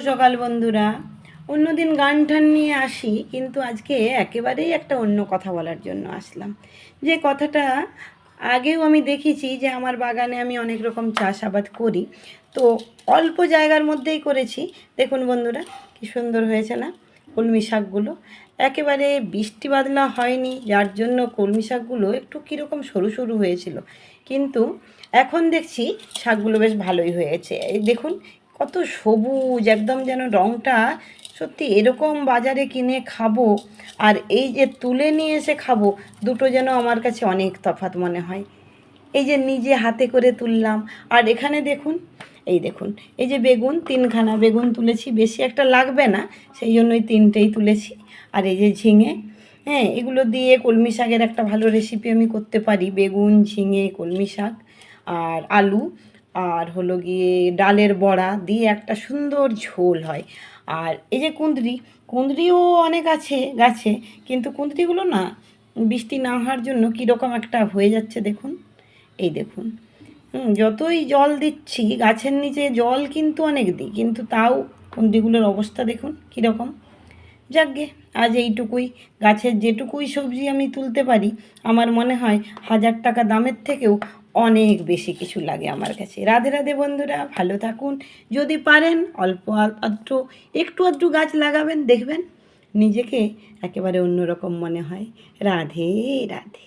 সকাল বন্ধুরা। অন্যদিন গান টান নিয়ে আসি, কিন্তু আজকে একেবারেই একটা অন্য কথা বলার জন্য আসলাম। যে কথাটা আগেও আমি দেখেছি যে আমার বাগানে আমি অনেক রকম চাষাবাদ করি, তো অল্প জায়গার মধ্যেই করেছি। দেখুন বন্ধুরা, কি সুন্দর হয়েছে না কলমি শাকগুলো। একেবারে বৃষ্টি বাদলা হয়নি, যার জন্য কলমি শাকগুলো একটু কীরকম সরু সরু হয়েছিল, কিন্তু এখন দেখছি শাকগুলো বেশ ভালোই হয়েছে। এই দেখুন কত সবুজ, একদম যেন রঙটা সত্যি এরকম বাজারে কিনে খাবো আর এই যে তুলে নিয়ে এসে খাবো, দুটো যেন আমার কাছে অনেক তফাৎ মনে হয়। এই যে নিজে হাতে করে তুললাম, আর এখানে দেখুন, এই দেখুন, এই যে বেগুন, তিনখানা বেগুন তুলেছি, বেশি একটা লাগবে না সেই জন্যই তিনটেই তুলেছি। আর এই যে ঝিঙে, হ্যাঁ, এগুলো দিয়ে কলমি শাকের একটা ভালো রেসিপি আমি করতে পারি। বেগুন, ঝিঙে, কলমি শাক আর আলু আর হলো গিয়ে ডালের বড়া দিয়ে একটা সুন্দর ঝোল হয়। আর এই যে কুঁদরি, কুঁদরিও অনেক আছে গাছে, কিন্তু কুঁদরিগুলো না বৃষ্টি না হওয়ার জন্য কীরকম একটা হয়ে যাচ্ছে দেখুন। এই দেখুন, যতই জল দিচ্ছি গাছের নিচে, জল কিন্তু অনেক দিই, কিন্তু তাও কুঁদরিগুলোর অবস্থা দেখুন কীরকম। যাকগে, আজ এইটুকুই। গাছের যেটুকুই সবজি আমি তুলতে পারি, আমার মনে হয় 1000 টাকা দামের থেকেও অনেক বেশি কিছু লাগে আমার কাছে। রাধে রাধে বন্ধুরা, ভালো থাকুন। যদি পারেন অল্প আধটু, একটু আধটু গাছ লাগাবেন, দেখবেন নিজেকে একেবারে অন্যরকম মনে হয়। রাধে রাধে।